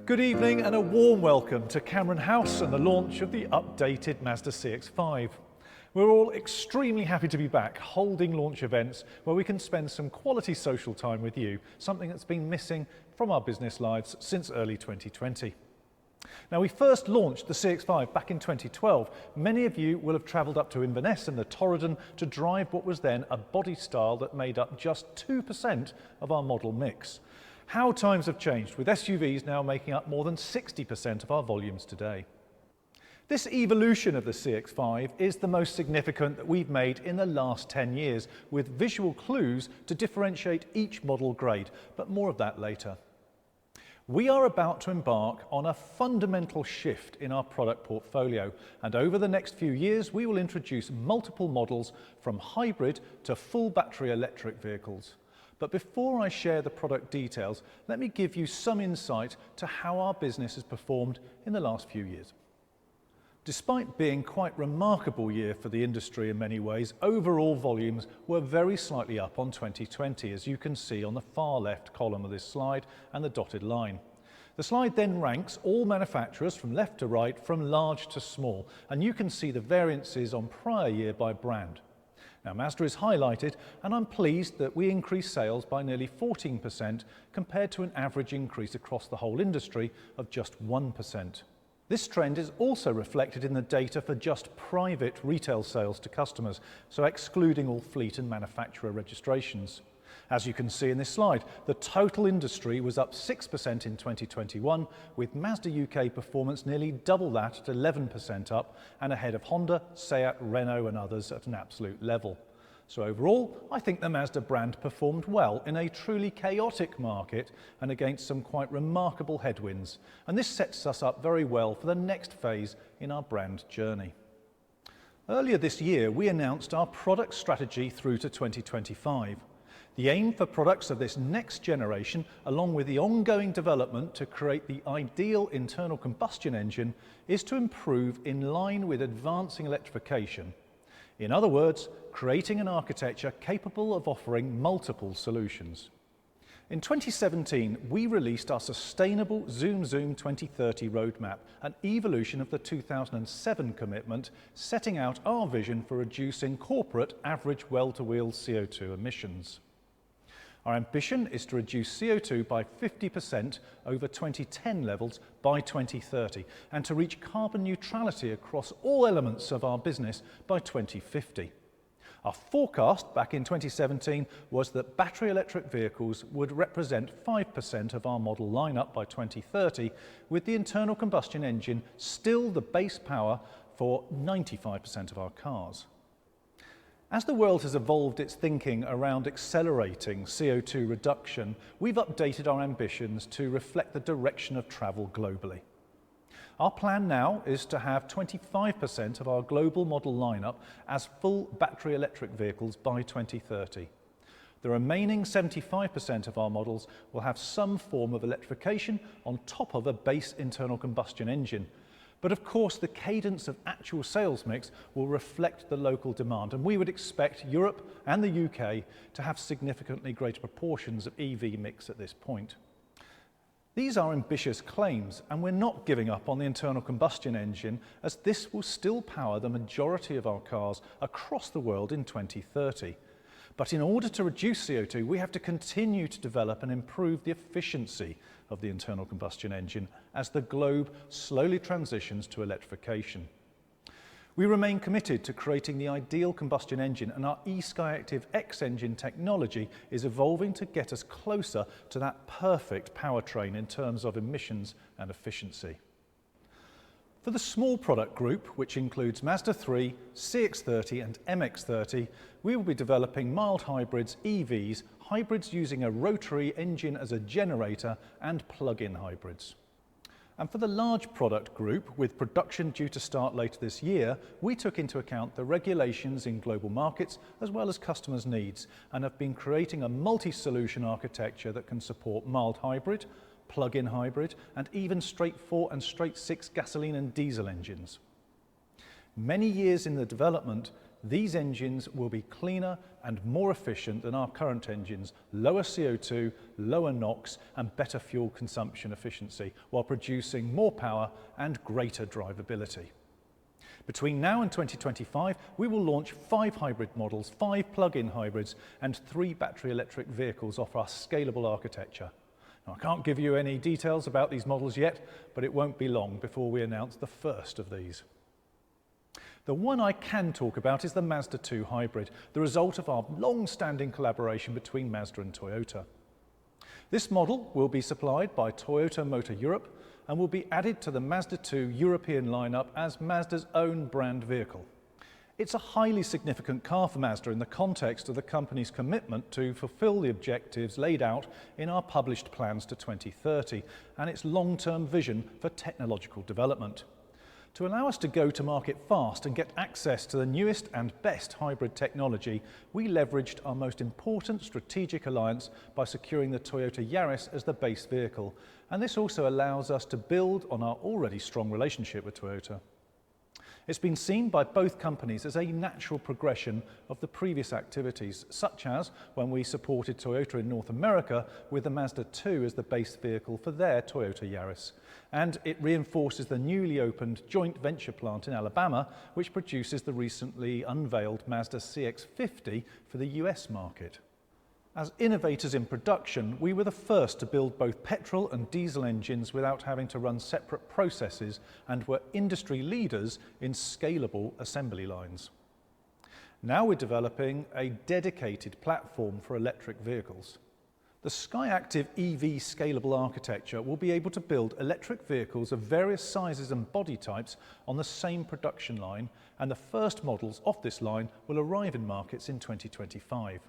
Good evening and a warm welcome to Cameron House and the launch of the updated Mazda CX-5. We're all extremely happy to be back holding launch events where we can spend some quality social time with you, something that's been missing from our business lives since early 2020. Now, we first launched the CX-5 back in 2012. Many of you will have travelled up to Inverness and the Torridon to drive what was then a body style that made up just 2% of our model mix. How times have changed, with SUVs now making up more than 60% of our volumes today. This evolution of the CX-5 is the most significant that we've made in the last 10 years, with visual clues to differentiate each model grade, but more of that later. We are about to embark on a fundamental shift in our product portfolio, and over the next few years we will introduce multiple models from hybrid to full battery electric vehicles. But before I share the product details, let me give you some insight to how our business has performed in the last few years. Despite being quite a remarkable year for the industry in many ways, overall volumes were very slightly up on 2020, as you can see on the far left column of this slide and the dotted line. The slide then ranks all manufacturers from left to right, from large to small, and you can see the variances on prior year by brand. Now, Mazda is highlighted, and I'm pleased that we increased sales by nearly 14% compared to an average increase across the whole industry of just 1%. This trend is also reflected in the data for just private retail sales to customers, so excluding all fleet and manufacturer registrations. As you can see in this slide, the total industry was up 6% in 2021, with Mazda UK performance nearly double that at 11% up and ahead of Honda, Seat, Renault and others at an absolute level. So overall, I think the Mazda brand performed well in a truly chaotic market and against some quite remarkable headwinds. And this sets us up very well for the next phase in our brand journey. Earlier this year, we announced our product strategy through to 2025. The aim for products of this next generation, along with the ongoing development to create the ideal internal combustion engine, is to improve in line with advancing electrification. In other words, creating an architecture capable of offering multiple solutions. In 2017, we released our sustainable Zoom Zoom 2030 roadmap, an evolution of the 2007 commitment, setting out our vision for reducing corporate average well-to-wheel CO2 emissions. Our ambition is to reduce CO2 by 50% over 2010 levels by 2030 and to reach carbon neutrality across all elements of our business by 2050. Our forecast back in 2017 was that battery electric vehicles would represent 5% of our model lineup by 2030, with the internal combustion engine still the base power for 95% of our cars. As the world has evolved its thinking around accelerating CO2 reduction, we've updated our ambitions to reflect the direction of travel globally. Our plan now is to have 25% of our global model lineup as full battery electric vehicles by 2030. The remaining 75% of our models will have some form of electrification on top of a base internal combustion engine. But of course, the cadence of actual sales mix will reflect the local demand, and we would expect Europe and the UK to have significantly greater proportions of EV mix at this point. These are ambitious claims, and we're not giving up on the internal combustion engine, as this will still power the majority of our cars across the world in 2030. But in order to reduce CO2, we have to continue to develop and improve the efficiency of the internal combustion engine as the globe slowly transitions to electrification. We remain committed to creating the ideal combustion engine, and our Skyactiv-G engine technology is evolving to get us closer to that perfect powertrain in terms of emissions and efficiency. For the small product group, which includes Mazda 3, CX-30 and MX-30, we will be developing mild hybrids, EVs, hybrids using a rotary engine as a generator, and plug-in hybrids. And for the large product group, with production due to start later this year, we took into account the regulations in global markets as well as customers' needs, and have been creating a multi-solution architecture that can support mild hybrid, plug-in hybrid, and even straight 4 and straight 6 gasoline and diesel engines. Many years in the development, these engines will be cleaner and more efficient than our current engines, lower CO2, lower NOx and better fuel consumption efficiency, while producing more power and greater drivability. Between now and 2025, we will launch 5 hybrid models, 5 plug-in hybrids and 3 battery electric vehicles off our scalable architecture. Now, I can't give you any details about these models yet, but it won't be long before we announce the first of these. The one I can talk about is the Mazda 2 hybrid, the result of our long-standing collaboration between Mazda and Toyota. This model will be supplied by Toyota Motor Europe and will be added to the Mazda 2 European lineup as Mazda's own brand vehicle. It's a highly significant car for Mazda in the context of the company's commitment to fulfill the objectives laid out in our published plans to 2030 and its long-term vision for technological development. To allow us to go to market fast and get access to the newest and best hybrid technology, we leveraged our most important strategic alliance by securing the Toyota Yaris as the base vehicle, and this also allows us to build on our already strong relationship with Toyota. It's been seen by both companies as a natural progression of the previous activities, such as when we supported Toyota in North America with the Mazda 2 as the base vehicle for their Toyota Yaris. And it reinforces the newly opened joint venture plant in Alabama, which produces the recently unveiled Mazda CX-50 for the US market. As innovators in production, we were the first to build both petrol and diesel engines without having to run separate processes and were industry leaders in scalable assembly lines. Now we're developing a dedicated platform for electric vehicles. The Skyactiv-EV scalable architecture will be able to build electric vehicles of various sizes and body types on the same production line, and the first models off this line will arrive in markets in 2025.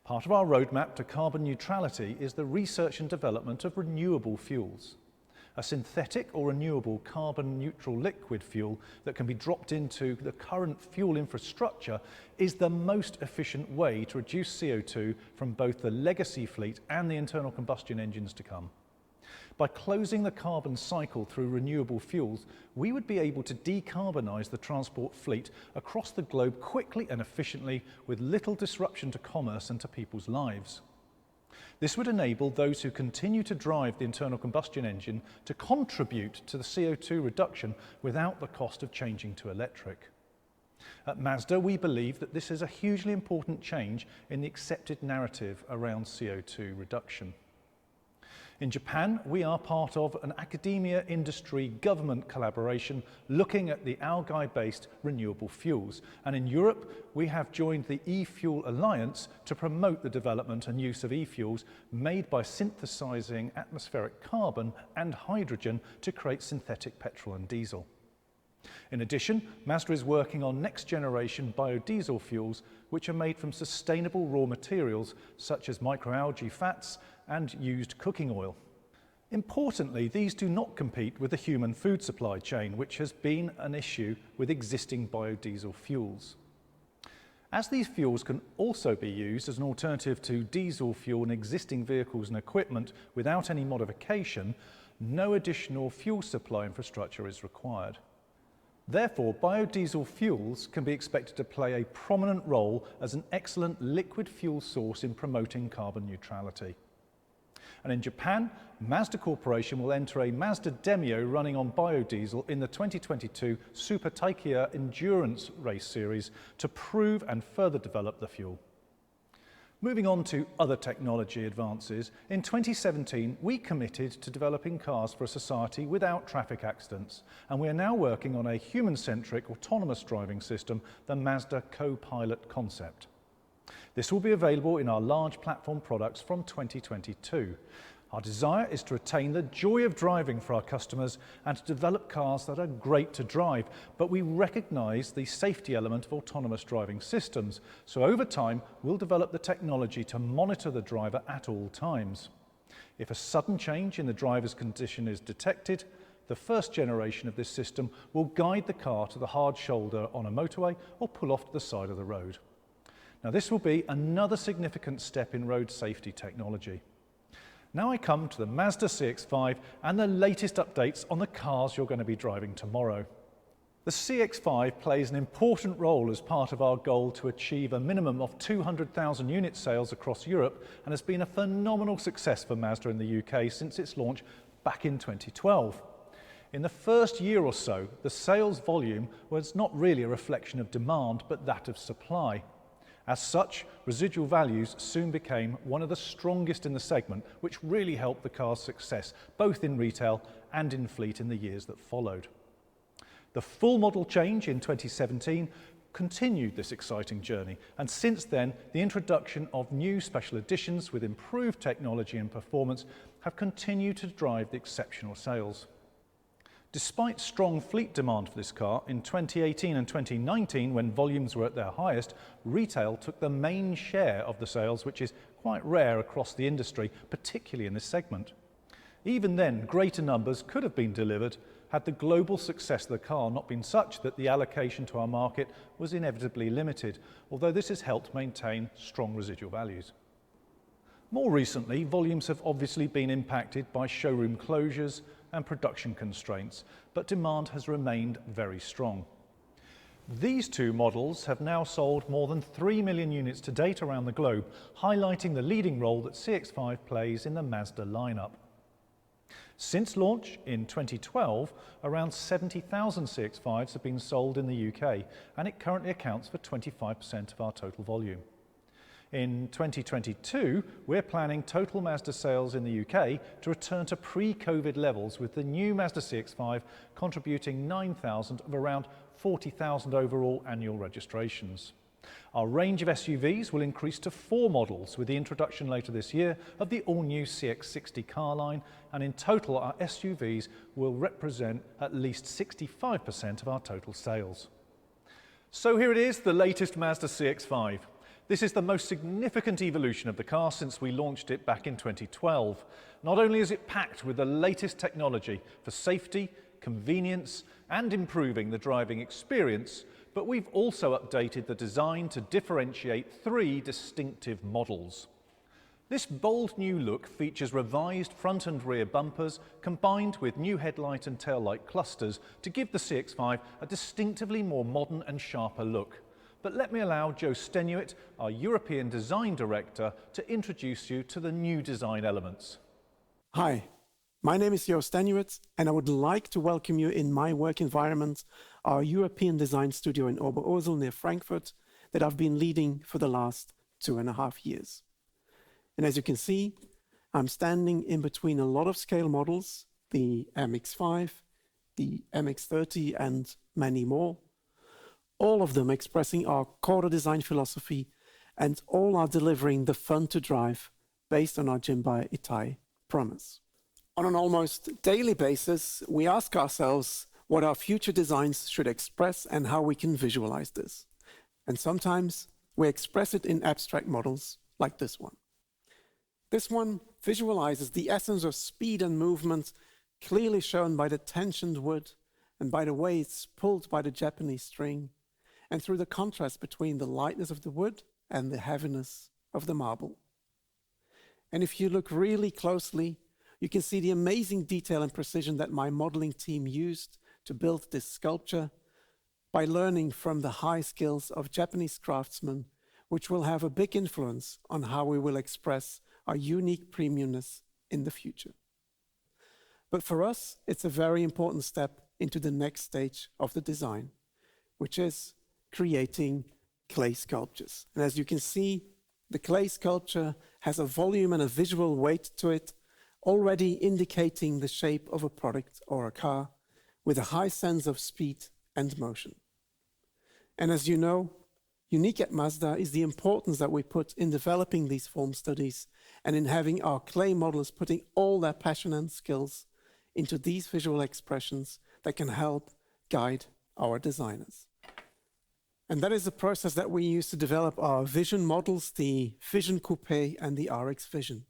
Part of our roadmap to carbon neutrality is the research and development of renewable fuels. A synthetic or renewable carbon neutral liquid fuel that can be dropped into the current fuel infrastructure is the most efficient way to reduce CO2 from both the legacy fleet and the internal combustion engines to come. By closing the carbon cycle through renewable fuels, we would be able to decarbonise the transport fleet across the globe quickly and efficiently with little disruption to commerce and to people's lives. This would enable those who continue to drive the internal combustion engine to contribute to the CO2 reduction without the cost of changing to electric. At Mazda, we believe that this is a hugely important change in the accepted narrative around CO2 reduction. In Japan, we are part of an academia, industry, government collaboration looking at the algae-based renewable fuels. And in Europe, we have joined the e-fuel alliance to promote the development and use of e-fuels made by synthesizing atmospheric carbon and hydrogen to create synthetic petrol and diesel. In addition, Mazda is working on next-generation biodiesel fuels which are made from sustainable raw materials such as microalgae fats and used cooking oil. Importantly, these do not compete with the human food supply chain, which has been an issue with existing biodiesel fuels. As these fuels can also be used as an alternative to diesel fuel in existing vehicles and equipment without any modification, no additional fuel supply infrastructure is required. Therefore, biodiesel fuels can be expected to play a prominent role as an excellent liquid fuel source in promoting carbon neutrality. And in Japan, Mazda Corporation will enter a Mazda Demio running on biodiesel in the 2022 Super Taikya Endurance Race Series to prove and further develop the fuel. Moving on to other technology advances, in 2017 we committed to developing cars for a society without traffic accidents, and we are now working on a human-centric autonomous driving system, the Mazda Co-Pilot concept. This will be available in our large platform products from 2022. Our desire is to retain the joy of driving for our customers and to develop cars that are great to drive, but we recognise the safety element of autonomous driving systems, so over time we'll develop the technology to monitor the driver at all times. If a sudden change in the driver's condition is detected, the first generation of this system will guide the car to the hard shoulder on a motorway or pull off to the side of the road. Now this will be another significant step in road safety technology. Now I come to the Mazda CX-5 and the latest updates on the cars you're going to be driving tomorrow. The CX-5 plays an important role as part of our goal to achieve a minimum of 200,000 unit sales across Europe, and has been a phenomenal success for Mazda in the UK since its launch back in 2012. In the first year or so, the sales volume was not really a reflection of demand, but that of supply. As such, residual values soon became one of the strongest in the segment, which really helped the car's success, both in retail and in fleet in the years that followed. The full model change in 2017 continued this exciting journey, and since then, the introduction of new special editions with improved technology and performance have continued to drive the exceptional sales. Despite strong fleet demand for this car, in 2018 and 2019, when volumes were at their highest, retail took the main share of the sales, which is quite rare across the industry, particularly in this segment. Even then, greater numbers could have been delivered had the global success of the car not been such that the allocation to our market was inevitably limited, although this has helped maintain strong residual values. More recently, volumes have obviously been impacted by showroom closures and production constraints, but demand has remained very strong. These two models have now sold more than 3 million units to date around the globe, highlighting the leading role that CX-5 plays in the Mazda lineup. Since launch in 2012, around 70,000 CX-5s have been sold in the UK, and it currently accounts for 25% of our total volume. In 2022, we're planning total Mazda sales in the UK to return to pre-COVID levels, with the new Mazda CX-5 contributing 9,000 of around 40,000 overall annual registrations. Our range of SUVs will increase to 4 models with the introduction later this year of the all-new CX-60 car line, and in total our SUVs will represent at least 65% of our total sales. So here it is, the latest Mazda CX-5. This is the most significant evolution of the car since we launched it back in 2012. Not only is it packed with the latest technology for safety, convenience, and improving the driving experience, but we've also updated the design to differentiate 3 distinctive models. This bold new look features revised front and rear bumpers combined with new headlight and taillight clusters to give the CX-5 a distinctively more modern and sharper look. But let me allow Joe Stenuit, our European Design Director, to introduce you to the new design elements. Hi, my name is Joe Stenuit, and I would like to welcome you in my work environment, our European design studio in Oberursel near Frankfurt, that I've been leading for the last 2.5 years. And as you can see, I'm standing in between a lot of scale models, the MX-5, the MX-30, and many more, all of them expressing our core design philosophy, and all are delivering the fun to drive based on our Jim by Itai promise. On an almost daily basis, we ask ourselves what our future designs should express and how we can visualize this. And sometimes we express it in abstract models like this one. This one visualizes the essence of speed and movement, clearly shown by the tensioned wood and by the way it's pulled by the Japanese string, and through the contrast between the lightness of the wood and the heaviness of the marble. And if you look really closely, you can see the amazing detail and precision that my modeling team used to build this sculpture by learning from the high skills of Japanese craftsmen, which will have a big influence on how we will express our unique premiumness in the future. But for us, it's a very important step into the next stage of the design, which is creating clay sculptures. And as you can see, the clay sculpture has a volume and a visual weight to it, already indicating the shape of a product or a car with a high sense of speed and motion. And as you know, unique at Mazda is the importance that we put in developing these form studies and in having our clay models putting all their passion and skills into these visual expressions that can help guide our designers. And that is the process that we use to develop our Vision models, the Vision Coupe and the RX Vision.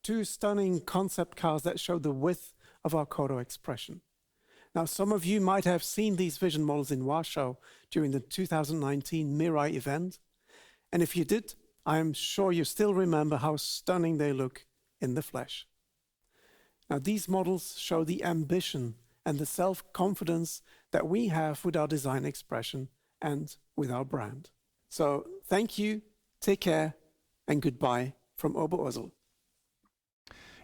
2 stunning concept cars that show the width of our Kodo expression. Now, some of you might have seen these Vision models in Warsaw during the 2019 Mirai event. And if you did, I am sure you still remember how stunning they look in the flesh. Now, these models show the ambition and the self-confidence that we have with our design expression and with our brand. So thank you, take care, and goodbye from Oberursel.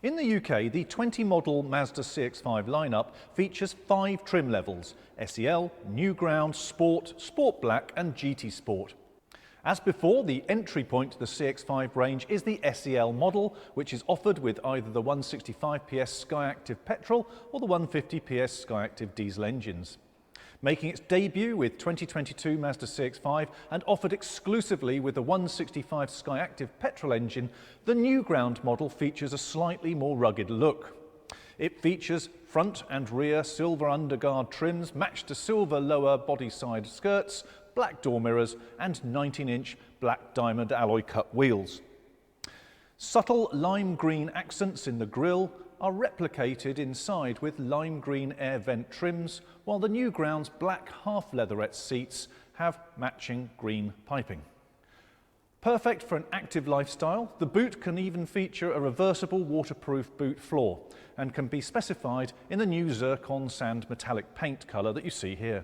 In the UK, the 20-model Mazda CX-5 lineup features 5 trim levels: SEL, New Ground, Sport, Sport Black and GT Sport. As before, the entry point to the CX-5 range is the SEL model, which is offered with either the 165 PS Skyactiv petrol or the 150 PS Skyactiv diesel engines. Making its debut with 2022 Mazda CX-5 and offered exclusively with the 165 Skyactiv petrol engine, the New Ground model features a slightly more rugged look. It features front and rear silver underguard trims matched to silver lower body side skirts, black door mirrors and 19-inch black diamond alloy cut wheels. Subtle lime green accents in the grille are replicated inside with lime green air vent trims, while the New Ground's black half leatherette seats have matching green piping. Perfect for an active lifestyle, the boot can even feature a reversible waterproof boot floor and can be specified in the new zircon sand metallic paint colour that you see here.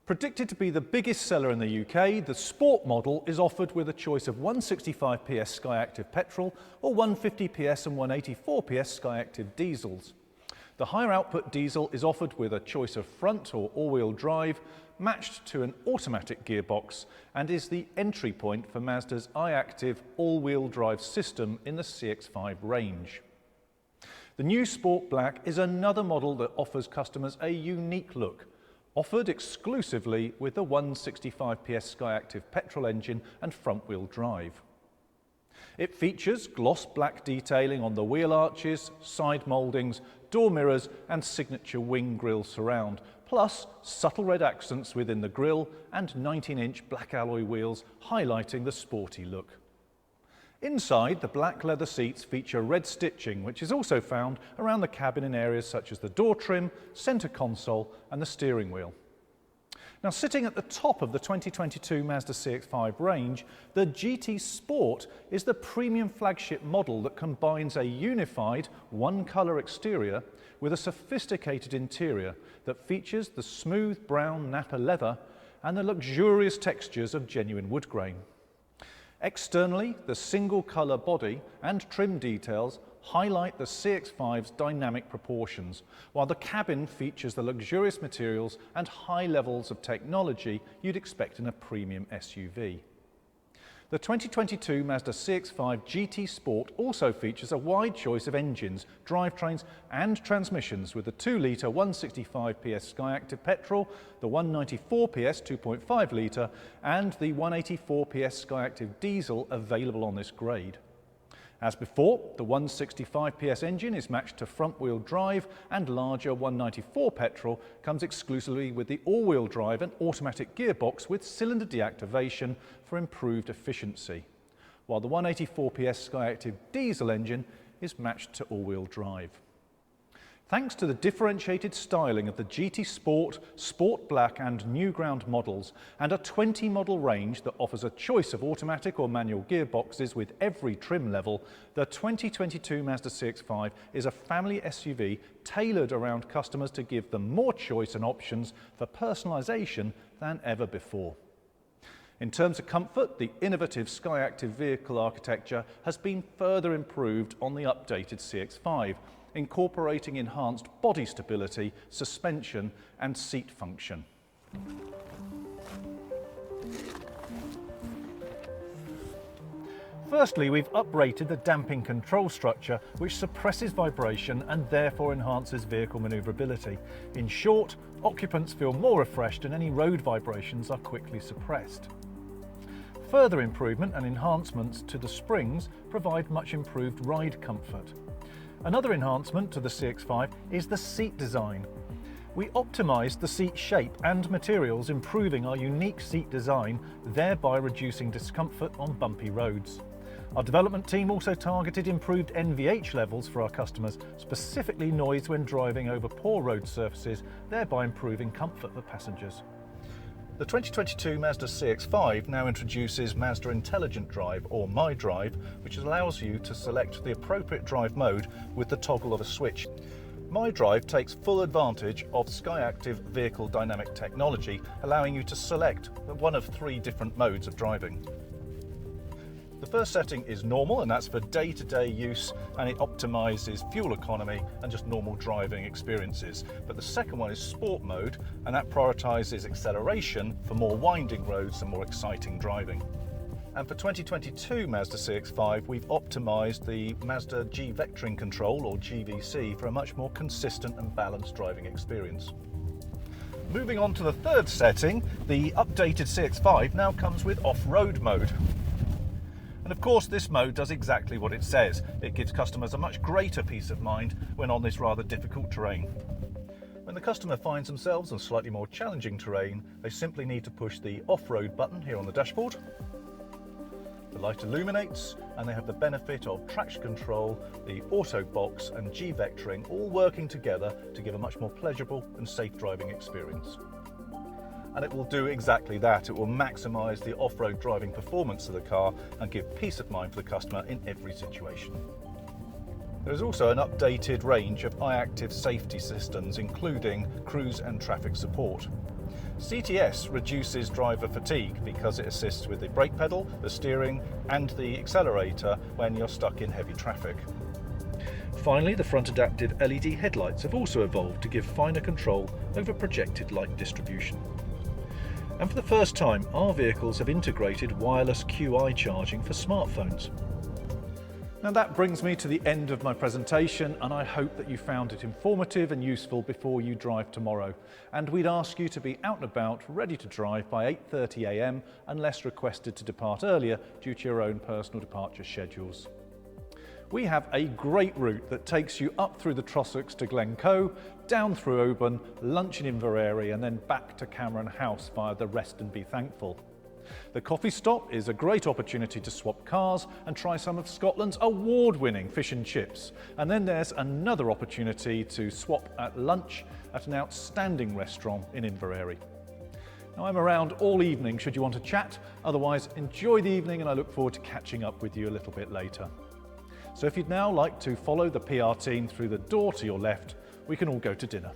Predicted to be the biggest seller in the UK, the Sport model is offered with a choice of 165 PS Skyactiv petrol or 150 PS and 184 PS Skyactiv diesels. The higher output diesel is offered with a choice of front or all-wheel drive, matched to an automatic gearbox, and is the entry point for Mazda's iActive all-wheel drive system in the CX-5 range. The new Sport Black is another model that offers customers a unique look, offered exclusively with the 165 PS Skyactiv petrol engine and front-wheel drive. It features gloss black detailing on the wheel arches, side mouldings, door mirrors and signature wing grille surround, plus subtle red accents within the grille and 19-inch black alloy wheels highlighting the sporty look. Inside, the black leather seats feature red stitching, which is also found around the cabin in areas such as the door trim, centre console and the steering wheel. Now, sitting at the top of the 2022 Mazda CX-5 range, the GT Sport is the premium flagship model that combines a unified one-colour exterior with a sophisticated interior that features the smooth brown Napa leather and the luxurious textures of genuine wood grain. Externally, the single-colour body and trim details highlight the CX-5's dynamic proportions, while the cabin features the luxurious materials and high levels of technology you'd expect in a premium SUV. The 2022 Mazda CX-5 GT Sport also features a wide choice of engines, drivetrains and transmissions with the 2-litre 165 PS Skyactiv petrol, the 194 PS 2.5 litre and the 184 PS Skyactiv diesel available on this grade. As before, the 165 PS engine is matched to front-wheel drive and larger 194 petrol comes exclusively with the all-wheel drive and automatic gearbox with cylinder deactivation for improved efficiency, while the 184 PS Skyactiv diesel engine is matched to all-wheel drive. Thanks to the differentiated styling of the GT Sport, Sport Black and New Ground models and a 20-model range that offers a choice of automatic or manual gearboxes with every trim level, the 2022 Mazda CX-5 is a family SUV tailored around customers to give them more choice and options for personalisation than ever before. In terms of comfort, the innovative Skyactiv vehicle architecture has been further improved on the updated CX-5, incorporating enhanced body stability, suspension and seat function. Firstly, we've uprated the damping control structure, which suppresses vibration and therefore enhances vehicle manoeuvrability. In short, occupants feel more refreshed and any road vibrations are quickly suppressed. Further improvement and enhancements to the springs provide much improved ride comfort. Another enhancement to the CX-5 is the seat design. We optimised the seat shape and materials, improving our unique seat design, thereby reducing discomfort on bumpy roads. Our development team also targeted improved NVH levels for our customers, specifically noise when driving over poor road surfaces, thereby improving comfort for passengers. The 2022 Mazda CX-5 now introduces Mazda Intelligent Drive, or My Drive, which allows you to select the appropriate drive mode with the toggle of a switch. My Drive takes full advantage of Skyactiv vehicle dynamic technology, allowing you to select one of 3 different modes of driving. The first setting is normal, and that's for day-to-day use, and it optimises fuel economy and just normal driving experiences. But the second one is sport mode, and that prioritises acceleration for more winding roads and more exciting driving. And for 2022 Mazda CX-5, we've optimised the Mazda G vectoring control, or GVC, for a much more consistent and balanced driving experience. Moving on to the third setting, the updated CX-5 now comes with off-road mode. And of course, this mode does exactly what it says. It gives customers a much greater peace of mind when on this rather difficult terrain. When the customer finds themselves on slightly more challenging terrain, they simply need to push the off-road button here on the dashboard. The light illuminates, and they have the benefit of traction control, the auto box and G vectoring all working together to give a much more pleasurable and safe driving experience. And it will do exactly that. It will maximise the off-road driving performance of the car and give peace of mind for the customer in every situation. There is also an updated range of iActive safety systems, including cruise and traffic support. CTS reduces driver fatigue because it assists with the brake pedal, the steering and the accelerator when you're stuck in heavy traffic. Finally, the front adaptive LED headlights have also evolved to give finer control over projected light distribution. And for the first time, our vehicles have integrated wireless QI charging for smartphones. Now that brings me to the end of my presentation, and I hope that you found it informative and useful before you drive tomorrow. And we'd ask you to be out and about, ready to drive by 8:30 a.m. unless requested to depart earlier due to your own personal departure schedules. We have a great route that takes you up through the Trossachs to Glencoe, down through Oban, lunch in Inverary and then back to Cameron House via the Rest and Be Thankful. The coffee stop is a great opportunity to swap cars and try some of Scotland's award-winning fish and chips. And then there's another opportunity to swap at lunch at an outstanding restaurant in Inverary. Now I'm around all evening should you want to chat. Otherwise, enjoy the evening and I look forward to catching up with you a little bit later. So if you'd now like to follow the PR team through the door to your left, we can all go to dinner.